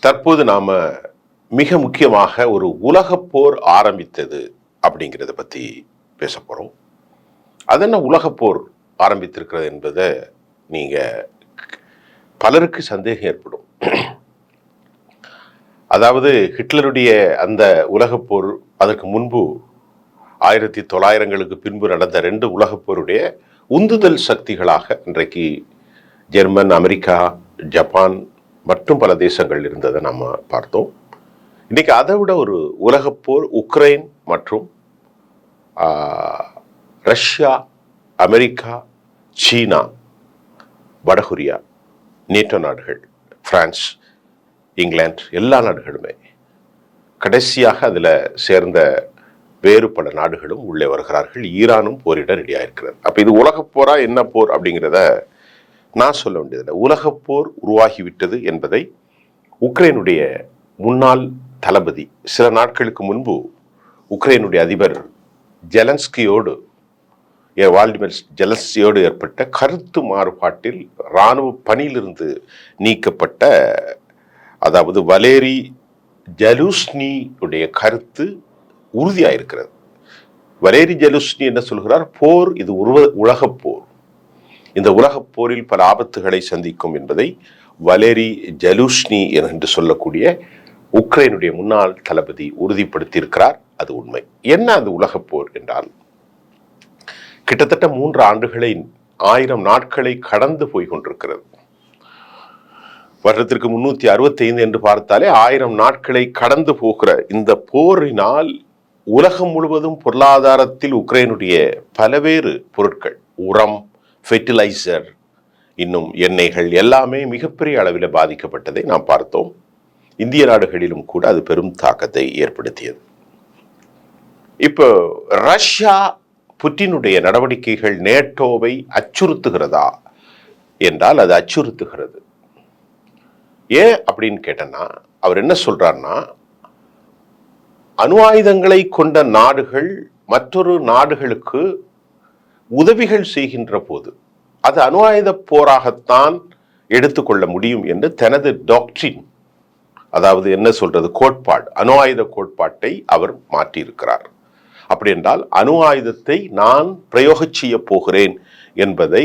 தற்போது நாம மிக முக்கியமாக ஒரு உலகப் போர் ஆரம்பித்தது அப்படிங்கிறத பத்தி பேச போறோம். அது என்ன உலகப் போர் ஆரம்பித்திருக்கிறது என்பதை நீங்க பலருக்கு சந்தேகம் ஏற்படும். அதாவது ஹிட்லருடைய அந்த உலகப் போர், அதற்கு முன்பு 1900களுக்கு பின்பு நடந்த 2 உலகப் போருடைய உந்துதல் சக்திகளாக இன்றைக்கு ஜெர்மன், அமெரிக்கா, ஜப்பான் மற்றும் பல தேசங்கள் இருந்ததை நம்ம பார்த்தோம். இன்னைக்கு அதை விட ஒரு உலகப் போர் உக்ரைன் மற்றும் ரஷ்யா, அமெரிக்கா, சீனா, வடகொரியா, நேட்டோ நாடுகள், பிரான்ஸ், இங்கிலாந்து, எல்லா நாடுகளுமே, கடைசியாக அதில் சேர்ந்த வேறு பல நாடுகளும் உள்ளே வருகிறார்கள். ஈரானும் போரிட ரெடியாக இருக்கிறது. அப்போ இது உலகப் போரா என்ன போர் அப்படிங்கிறத நான் சொல்ல வேண்டியதில்லை. உலகப் போர் உருவாகிவிட்டது என்பதை உக்ரைனுடைய முன்னாள் தளபதி சில நாட்களுக்கு முன்பு உக்ரைனுடைய அதிபர் ஜெலன்ஸ்கியோடு வால்டிமிர் ஜெலன்ஸ்கியோடு ஏற்பட்ட கருத்து மாறுபாட்டில் இராணுவ பணியிலிருந்து நீக்கப்பட்ட, அதாவது வலேரி ஜலூஸ்னி உடைய கருத்து உறுதியாயிருக்கிறது. வலேரி ஜலூஸ்னி என்ன சொல்கிறார்? போர் இது உலகப் போர், இந்த உலகப் போரில் பல ஆபத்துகளை சந்திக்கும் என்பதை வலேரி ஜலூஸ்னி என்று சொல்லக்கூடிய உக்ரைனுடைய முன்னாள் தளபதி உறுதிப்படுத்தியிருக்கிறார். அது உண்மை. என்ன அந்த உலகப் போர் என்றால், கிட்டத்தட்ட 3 ஆண்டுகளை 1000 நாட்களை கடந்து போய் கொண்டிருக்கிறது. வருடத்திற்கு 365 என்று பார்த்தாலே 1000 நாட்களை கடந்து போகிற இந்த போரினால் உலகம் முழுவதும் பொருளாதாரத்தில் உக்ரைனுடைய பல்வேறு பொருட்கள், உரம், ஃபெர்டிலைசர், இன்னும் எண்ணெய்கள் எல்லாமே மிகப்பெரிய அளவில் பாதிக்கப்பட்டதை நாம் பார்த்தோம். இந்திய நாடுகளிலும் கூட அது பெரும் தாக்கத்தை ஏற்படுத்தியது. இப்போ ரஷ்யா புட்டினுடைய நடவடிக்கைகள் நேட்டோவை அச்சுறுத்துகிறதா என்றால் அது அச்சுறுத்துகிறது. ஏன் அப்படின்னு கேட்டனா, அவர் என்ன சொல்றாருன்னா, அணு ஆயுதங்களை கொண்ட நாடுகள் மற்றொரு நாடுகளுக்கு உதவிகள் செய்கின்ற போது அது அணு ஆயுத போராகத்தான் எடுத்துக்கொள்ள முடியும் என்று தனது டாக்ட்ரின், அதாவது என்ன சொல்றது, கோட்பாடு, அணு ஆயுத கோட்பாட்டை அவர் மாற்றியிருக்கிறார். அப்படி என்றால் அணு ஆயுதத்தை நான் பிரயோகம் செய்ய போகிறேன் என்பதை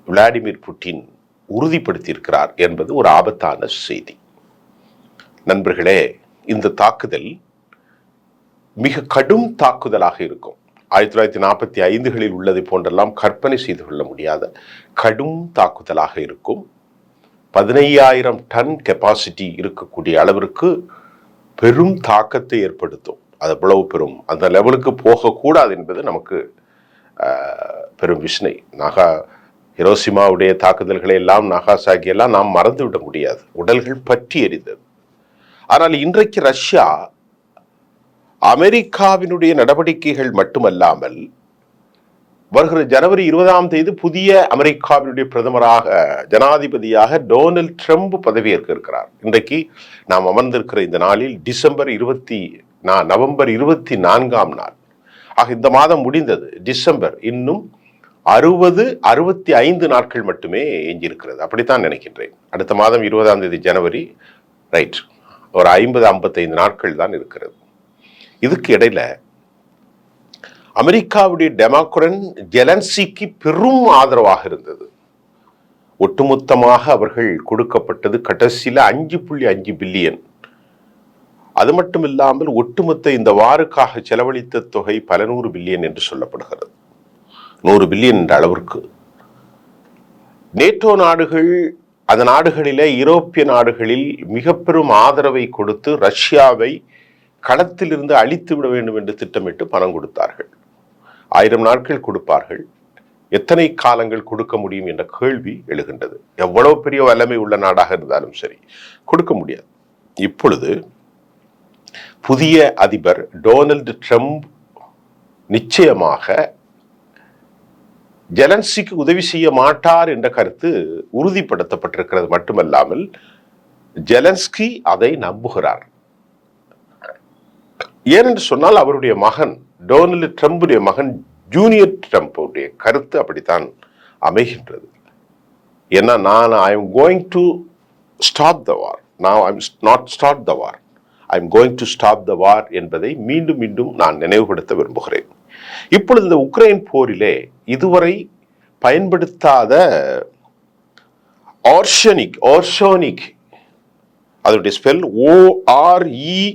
விளாடிமிர் புட்டின் உறுதிப்படுத்தியிருக்கிறார் என்பது ஒரு ஆபத்தான செய்தி. நண்பர்களே, இந்த தாக்குதல் மிக கடும் தாக்குதலாக இருக்கும். 1945களில் உள்ளதை போன்றெல்லாம் கற்பனை செய்து கொள்ள முடியாத கடும் தாக்குதலாக இருக்கும். 15,000 டன் கெப்பாசிட்டி இருக்கக்கூடிய அளவிற்கு பெரும் தாக்கத்தை ஏற்படுத்தும். அது எவ்வளவு பெரும், அந்த லெவலுக்கு போகக்கூடாது என்பது நமக்கு பெரும் விஷனை. ஹிரோஷிமாவுடைய தாக்குதல்களை எல்லாம், நாகாசாகி எல்லாம் நாம் மறந்துவிட முடியாது. உடல்கள் பற்றி எரிந்தது. ஆனால் இன்றைக்கு ரஷ்யா அமெரிக்காவினுடைய நடவடிக்கைகள் மட்டுமல்லாமல் வருகிற ஜனவரி 20ஆம் தேதி புதிய அமெரிக்காவினுடைய பிரதமராக, ஜனாதிபதியாக டொனால்ட் ட்ரம்ப் பதவியேற்க இருக்கிறார். இன்றைக்கு நாம் அமர்ந்திருக்கிற இந்த நாளில் நவம்பர் 24ஆம் நாள். ஆக இந்த மாதம் முடிந்தது. டிசம்பர் இன்னும் 65 நாட்கள் மட்டுமே எஞ்சியிருக்கிறது. அப்படித்தான் நினைக்கின்றேன். அடுத்த மாதம் 20ஆம் தேதி ஜனவரி, ரைட், ஒரு 50-55 நாட்கள் தான் இருக்கிறது. இதுக்கு இடையில அமெரிக்காவுடைய டெமோக்ராட் ஜெலன்ஸ்கிக்கு பெரும் ஆதரவாக இருந்தது. ஒட்டுமொத்தமாக அவர்கள் கொடுக்கப்பட்டது கடைசியில் 5.5 பில்லியன். அது மட்டும் இல்லாமல் ஒட்டுமொத்த இந்த வாருக்காக செலவழித்த தொகை பல 100 பில்லியன் என்று சொல்லப்படுகிறது. 100 பில்லியன் என்ற அளவிற்கு நேட்டோ நாடுகள், அந்த நாடுகளிலே யூரோப்பிய நாடுகளில் மிக பெரும் ஆதரவை கொடுத்து ரஷ்யாவை களத்திலிருந்து அழித்து விட வேண்டும் என்று திட்டமிட்டு பணம் கொடுத்தார்கள். 1000 நாட்கள் கொடுப்பார்கள். எத்தனை காலங்கள் கொடுக்க முடியும் என்ற கேள்வி எழுகின்றது. எவ்வளவு பெரிய வல்லமை உள்ள நாடாக இருந்தாலும் சரி, கொடுக்க முடியாது. இப்பொழுது புதிய அதிபர் டொனால்ட் ட்ரம்ப் நிச்சயமாக ஜெலன்ஸ்கிக்கு உதவி செய்ய மாட்டார் என்ற கருத்து உறுதிப்படுத்தப்பட்டிருக்கிறது. மட்டுமல்லாமல் ஜெலன்ஸ்கி அதை நம்புகிறார். ஏனென்று சொன்னால் அவருடைய மகன், டொனால்ட் ட்ரம்புடைய மகன் ஜூனியர் ட்ரம்புடைய கருத்து அப்படித்தான் அமைகின்றது. ஏன்னா, I am going to stop the war, now I'm not start the war, I'm going to stop the war என்பதை மீண்டும் மீண்டும் நான் நினைவுபடுத்த விரும்புகிறேன். இப்பொழுது இந்த உக்ரைன் போரிலே இதுவரை பயன்படுத்தாத ஆர்சோனிக் அதனுடைய ஸ்பெல் ORESHNIC,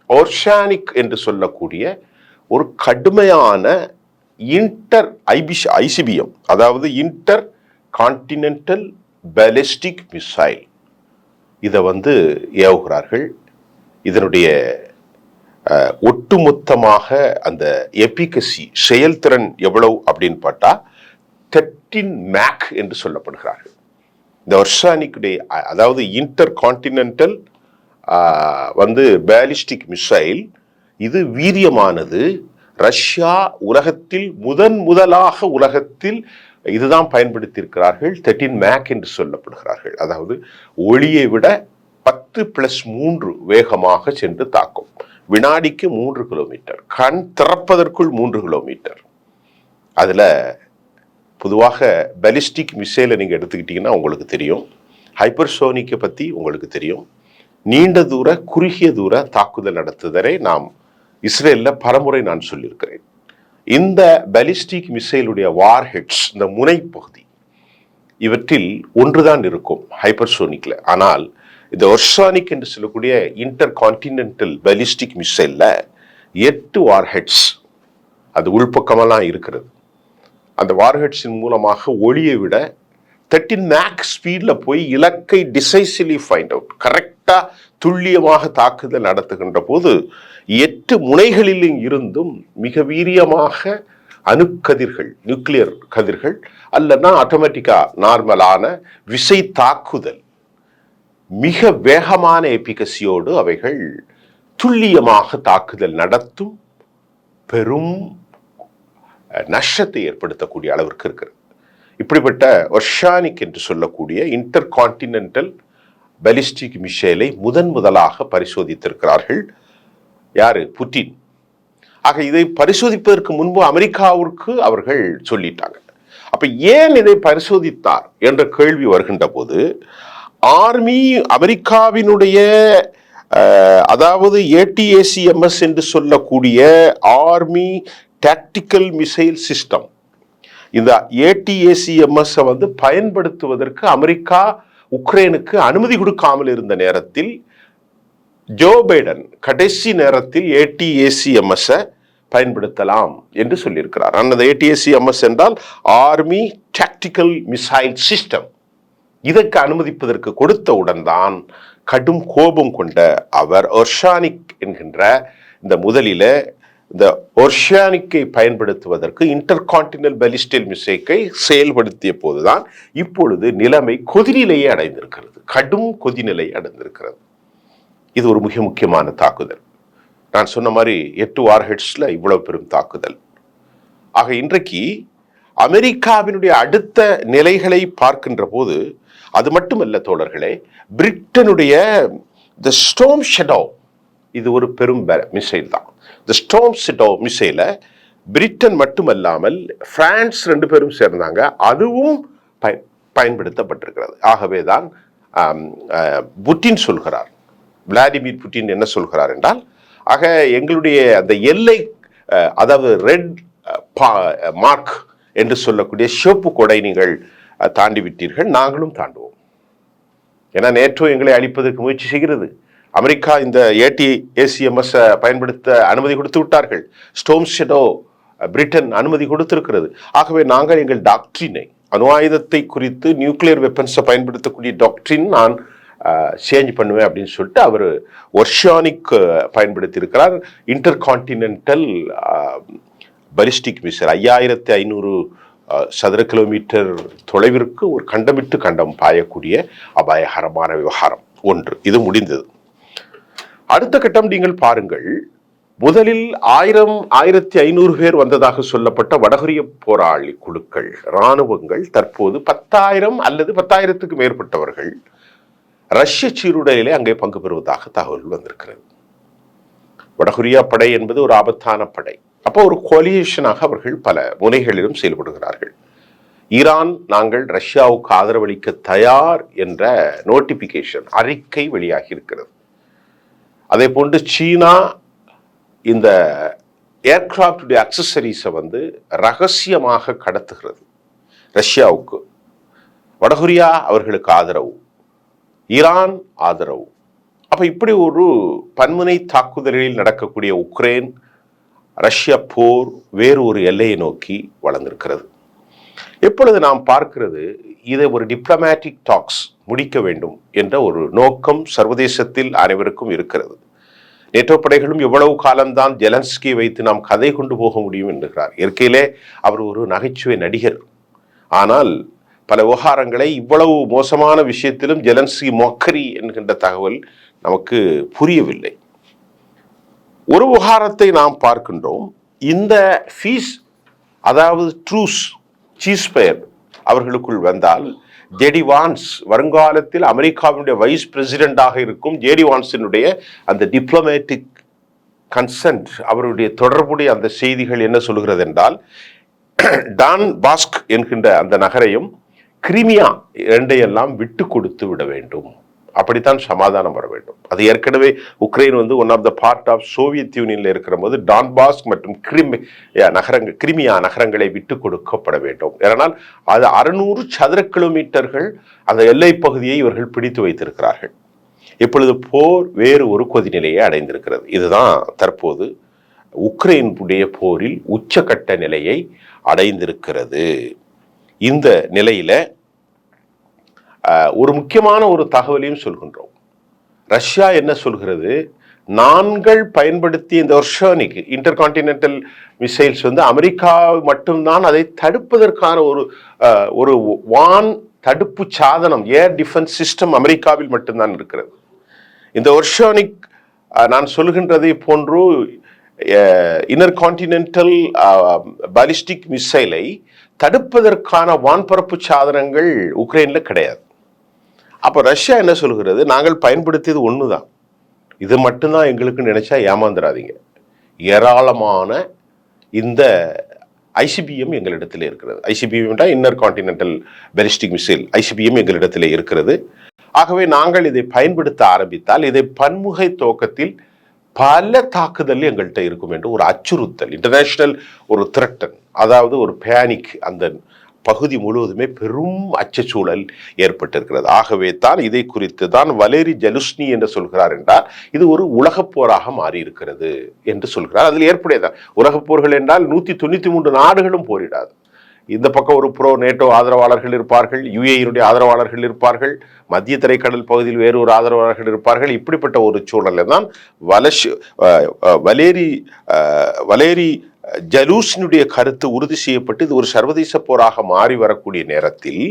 ஆர்சானிக் என்று சொல்லக்கூடிய ஒரு கடுமையான ஐசிபிஎம், அதாவது இன்டர் கான்டினென்டல் பாலிஸ்டிக் மிசைல், இதை ஏவுகிறார்கள். இதனுடைய ஒட்டுமொத்தமாக அந்த எபிகசி செயல்திறன் எவ்வளவு அப்படின்னு பார்த்தா 13 மேக் என்று சொல்லப்படுகிறார்கள். இந்த ஒர்சானிக்குடைய அதாவது இன்டர் கான்டினென்டல் பாலிஸ்டிக் மிசைல் இது வீரியமானது. ரஷ்யா உலகத்தில் முதலாக இதுதான் பயன்படுத்தியிருக்கிறார்கள். 13 மேக் என்று சொல்லப்படுகிறார்கள். அதாவது ஒளியை விட 10+3 வேகமாக சென்று தாக்கும். வினாடிக்கு 3 கிலோமீட்டர், கண் திறப்பதற்குள் 3 கிலோமீட்டர். அதுல பொதுவாக பாலிஸ்டிக் மிசைலை நீங்க எடுத்துக்கிட்டீங்கன்னா உங்களுக்கு தெரியும். ஹைப்பர்சோனிக்கை பத்தி உங்களுக்கு தெரியும். நீண்ட தூர குறுகிய தூர தாக்குதல் நடத்துதலை நாம் இஸ்ரேல்ல பலமுறை நான் சொல்லியிருக்கிறேன். இந்த பாலிஸ்டிக் மிசைலுடைய வார்ஹெட்ஸ், இந்த முனைப்பகுதி, இவற்றில் ஒன்றுதான் இருக்கும் ஹைப்பர்சோனிக்ல. ஆனால் இந்த ஒர்சானிக் என்று சொல்லக்கூடிய இன்டர் கான்டினென்டல் பாலிஸ்டிக் மிசைல்ல 8 வார்ஹெட்ஸ் அது உள்பக்கமெல்லாம் இருக்கிறது. அந்த வார்ஹெட்ஸின் மூலமாக ஒளியை விட 13 மேக் ஸ்பீட்ல போய் இலக்கை டிசைசிவ்லி ஃபைண்ட் அவுட், கரெக்டா துல்லியமாக தாக்குதல் நடத்துகின்ற போது 8 முனைகளில் இருந்தும் மிக வீரியமாக அணுக்கதிர்கள், நியூக்ளியர் கதிர்கள் அல்லனா ஆட்டோமேட்டிக்கா நார்மலான விசை தாக்குதல் மிக வேகமான எபிகசியோடு அவைகள் துல்லியமாக தாக்குதல் நடத்தும் பெரும் நஷ்டத்தை ஏற்படுத்தக்கூடிய அளவிற்கு இருக்கிறது. இப்படிப்பட்ட ஒர்ஷானிக் என்று சொல்லக்கூடிய இன்டர் கான்டினென்டல் பாலிஸ்டிக் மிசைலை முதலாக பரிசோதித்திருக்கிறார்கள். யாரு? புட்டின். ஆக இதை பரிசோதிப்பதற்கு முன்பு அமெரிக்காவிற்கு அவர்கள் சொல்லிட்டாங்க. அப்ப ஏன் இதை பரிசோதித்தார் என்ற கேள்வி வருகின்ற போது, ஆர்மி அமெரிக்காவினுடைய அதாவது ATACMS என்று சொல்லக்கூடிய ஆர்மி டாக்டிக்கல் மிசைல் சிஸ்டம், இந்த ATACMS பயன்படுத்துவதற்கு அமெரிக்கா உக்ரைனுக்கு அனுமதி கொடுக்காமல் இருந்த நேரத்தில் ஜோ பைடன் கடைசி நேரத்தில் ATACMS பயன்படுத்தலாம் என்று சொல்லியிருக்கிறார். அந்த ATACMS என்றால் ஆர்மி டாக்டிக்கல் மிசைல் சிஸ்டம். இதற்கு அனுமதிப்பதற்கு கொடுத்தவுடன் தான் கடும் கோபம் கொண்ட அவர் ஒர்ஷானிக் என்கின்ற இந்த முதலில இந்த ஒர்ஷானிக்கை பயன்படுத்துவதற்கு இன்டர் கான்டினென்டல் பாலிஸ்டிக் மிசைலை செயல்படுத்திய போதுதான் இப்பொழுது நிலைமை கொதிநிலையை அடைந்திருக்கிறது, கடும் கொதிநிலை அடைந்திருக்கிறது. இது ஒரு மிக முக்கியமான தாக்குதல். நான் சொன்ன மாதிரி 8 வார்ஹெட்ஸ்ல இவ்வளவு பெரும் தாக்குதல். ஆக இன்றைக்கு அமெரிக்காவினுடைய அடுத்த நிலைகளை பார்க்கின்ற போது அது மட்டுமல்ல தோழர்களே, பிரிட்டனுடைய தி ஸ்டோர்ம் ஷேடோ, இது ஒரு பெரும் மிசைல் தான். தி ஸ்டோர்ம் ஷேடோ மிசைலை பிரிட்டன் மட்டுமல்லாமல் பிரான்ஸ் 2 பேரும் சேர்ந்தாங்க, அதுவும் பயன்படுத்தப்பட்டிருக்கிறது. ஆகவேதான் புட்டின் சொல்கிறார், விளாடிமிர் புட்டின் என்ன சொல்கிறார் என்றால், ஆக எங்களுடைய அந்த எல்லை, அதாவது ரெட் மார்க் என்று சொல்லக்கூடிய சிவப்பு கொடை நீங்கள் தாண்டி விட்டீர்கள், நாங்களும் தாண்டுவோம். ஏன்னா நேற்றோ எங்களை அழிப்பதற்கு முயற்சி செய்கிறது. அமெரிக்கா இந்த ATACMS பயன்படுத்த அனுமதி கொடுத்து விட்டார்கள். ஸ்டோர்ம் ஷேடோ பிரிட்டன் அனுமதி கொடுத்திருக்கிறது. ஆகவே நாங்கள் எங்கள் டாக்ட்ரினை, அணு ஆயுதத்தை குறித்து நியூக்ளியர் வெப்பன்ஸை பயன்படுத்தக்கூடிய டாக்ட்ரின் நான் சேஞ்ச் பண்ணுவேன் அப்படின்னு சொல்லிட்டு அவர் ஒர்ஷானிக் பயன்படுத்தி இருக்கிறார். இன்டர் கான்டினென்டல் பாலிஸ்டிக் மிசைல் 5500 சதுர கிலோமீட்டர் தொலைவிற்கு ஒரு கண்டமிட்டு கண்டம் பாயக்கூடிய அபாயகரமான விவகாரம் ஒன்று. இது முடிந்தது. அடுத்த கட்டம் நீங்கள் பாருங்கள். முதலில் 1000-1500 பேர் வந்ததாக சொல்லப்பட்ட வடகொரிய போராளி குழுக்கள், இராணுவங்கள் தற்போது 10,000 அல்லது 10,000க்கு மேற்பட்டவர்கள் ரஷ்ய சீருடையிலே அங்கே பங்கு பெறுவதாக தகவல் வந்திருக்கிறது. வடகொரியா படை என்பது ஒரு ஆபத்தான படை. அப்போ ஒரு கோலியேஷனாக அவர்கள் பல முனைகளிலும் செயல்படுகிறார்கள். ஈரான் நாங்கள் ரஷ்யாவுக்கு ஆதரவளிக்க தயார் என்ற நோட்டிபிகேஷன் அறிக்கை வெளியாகி இருக்கிறது. அதே போன்று சீனா இந்த ஏர்கிராஃப்ட் அக்சசரிஸை ரகசியமாக கடத்துகிறது ரஷ்யாவுக்கு. வடகொரியா அவர்களுக்கு ஆதரவு, ஈரான் ஆதரவு. அப்ப இப்படி ஒரு பன்முனை தாக்குதல்களில் நடக்கக்கூடிய உக்ரைன் ரஷ்யா போர் வேறு ஒரு எல்லையை நோக்கி வளர்ந்திருக்கிறது. எப்பொழுது நாம் பார்க்கிறது இதை ஒரு டிப்ளமேட்டிக் டாக்ஸ் முடிக்க வேண்டும் என்ற ஒரு நோக்கம் சர்வதேசத்தில் அனைவருக்கும் இருக்கிறது. நேட்டோ படைகளும் எவ்வளவு காலம்தான் ஜெலன்ஸ்கியை வைத்து நாம் கதை கொண்டு போக முடியும் என்கிறார். இயற்கையிலே அவர் ஒரு நகைச்சுவை நடிகர். ஆனால் பல விவகாரங்களை இவ்வளவு மோசமான விஷயத்திலும் ஜெலன்ஸ்கி மொக்கரி என்கின்ற தகவல் நமக்கு புரியவில்லை. ஒரு விவகாரத்தை நாம் பார்க்கின்றோம். இந்த ஃபீஸ், அதாவது ட்ரூஸ் சீஸ்பயர் அவர்களுக்குள் வந்தால் ஜேடி வான்ஸ் வருங்காலத்தில் அமெரிக்காவினுடைய வைஸ் பிரசிடென்டாக இருக்கும் ஜேடி வான்ஸினுடைய அந்த டிப்ளமேட்டிக் கன்சென்ட், அவருடைய தொடர்புடைய அந்த செய்திகள் என்ன சொல்கிறது என்றால், டான் பாஸ்க் என்கின்ற அந்த நகரையும் கிரிமியா இரண்டையெல்லாம் விட்டு கொடுத்து விட வேண்டும். அப்படித்தான் சமாதானம் வர வேண்டும். அது ஏற்கனவே Ukraine one of the part of Soviet யூனியன்ல இருக்கிற போது டான்பாஸ்க் மற்றும் கிரிமியா நகரங்களை விட்டு கொடுக்கப்பட வேண்டும். ஏனால் அது 600 சதுர கிலோமீட்டர்கள் அந்த எல்லை பகுதியை இவர்கள் பிடித்து வைத்திருக்கிறார்கள். இப்பொழுது போர் வேறு ஒரு கொதிநிலையை அடைந்திருக்கிறது. இதுதான் தற்போது உக்ரைனுடைய போரில் உச்சகட்ட நிலையை அடைந்திருக்கிறது. இந்த நிலையில ஒரு முக்கியமான ஒரு தகவலையும் சொல்கின்றோம். ரஷ்யா என்ன சொல்கிறது, நாங்கள் பயன்படுத்திய இந்த ஒர்ஷோனிக் இன்டர்கான்டினென்டல் மிசைல்ஸ் அமெரிக்கா மட்டும்தான் அதை தடுப்பதற்கான ஒரு வான் தடுப்பு சாதனம், ஏர் டிஃபென்ஸ் சிஸ்டம் அமெரிக்காவில் மட்டும்தான் இருக்கிறது. இந்த ஒர்ஷோனிக் நான் சொல்கின்றதை போன்று இன்னர் கான்டினென்டல் பாலிஸ்டிக் மிசைலை தடுப்பதற்கான வான்பரப்பு சாதனங்கள் உக்ரைன்ல கிடையாது. அப்ப ரஷ்யா என்ன சொல்கிறது, நாங்கள் பயன்படுத்தியது ஒண்ணுதான், இது மட்டும்தான் எங்களுக்கு நினைச்சா ஏமாந்துடாதீங்க. ஏராளமான இந்த ஐசிபிஎம் எங்களிடத்தில் இருக்கிறது. ICBM inner continental ballistic missile ICBM எங்களிடத்தில் இருக்கிறது. ஆகவே நாங்கள் இதை பயன்படுத்த ஆரம்பித்தால் இதை பன்முகை துவக்கத்தில் பல தாக்குதல் எங்கள்கிட்ட இருக்கும் என்று ஒரு அச்சுறுத்தல், இன்டர்நேஷனல் ஒரு த்ரெட்டன், அதாவது ஒரு பேனிக், அந்த பகுதி முழுவதுமே பெரும் அச்சச்சூழல் ஏற்பட்டிருக்கிறது. ஆகவே தான் இதை குறித்து தான் வலேரி ஜலுஸ்னி என்று சொல்கிறார் என்றால் இது ஒரு உலகப் போராக மாறி இருக்கிறது என்று சொல்கிறார். அதில் ஏற்புடையதான். உலகப் போர்கள் என்றால் 193 நாடுகளும் போரிடாது. இந்த பக்கம் ஒரு ப்ரோ நேட்டோ ஆதரவாளர்கள் இருப்பார்கள், யுஏஇனுடைய ஆதரவாளர்கள் இருப்பார்கள், மத்திய தரைக்கடல் பகுதியில் வேறு ஒரு ஆதரவாளர்கள் இருப்பார்கள். இப்படிப்பட்ட ஒரு சூழலில் தான் வலேரி ஜலூஸ்னுடைய கருத்து உறுதி செய்யப்பட்டு இது ஒரு சர்வதேச போராக மாறி வரக்கூடிய நேரத்தில்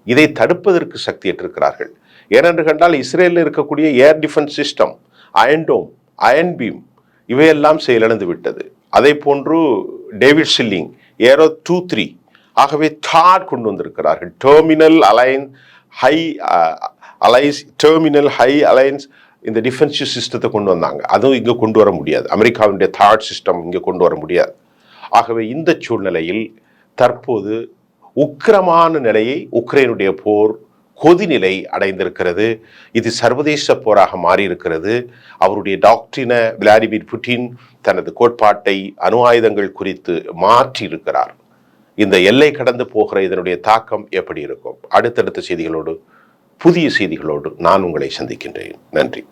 இதை தடுப்பதற்கு சக்தியற்றிருக்கிறார்கள். ஏனென்று கண்டால் இஸ்ரேலில் இருக்கக்கூடிய air defence system, Iron Dome, Iron Beam இவையெல்லாம் செயலிழந்து விட்டது. அதே போன்று டேவிட் சில்லிங் ஏரோ 2-3 ஆகவே தாட் கொண்டு வந்திருக்கிறார்கள். டெர்மினல் ஹை அலைன்ஸ் இந்த டிஃபென்சிவ் சிஸ்டத்தை கொண்டு வந்தாங்க. அதுவும் இங்கே கொண்டு வர முடியாது. அமெரிக்காவுடைய தாட் சிஸ்டம் இங்கே கொண்டு வர முடியாது. ஆகவே இந்த சூழ்நிலையில் தற்போது உக்கிரமான நிலையை உக்ரைனுடைய போர் கொதிநிலை அடைந்திருக்கிறது. இது சர்வதேச போராக மாறியிருக்கிறது. அவருடைய டாக்டரினை விளாடிமிர் புட்டின் தனது கோட்பாட்டை அணு ஆயுதங்கள் குறித்து மாற்றி இருக்கிறார். இந்த எல்லை கடந்து போகிற இதனுடைய தாக்கம் எப்படி இருக்கும்? அடுத்தடுத்த செய்திகளோடு, புதிய செய்திகளோடு நான் உங்களை சந்திக்கின்றேன். நன்றி.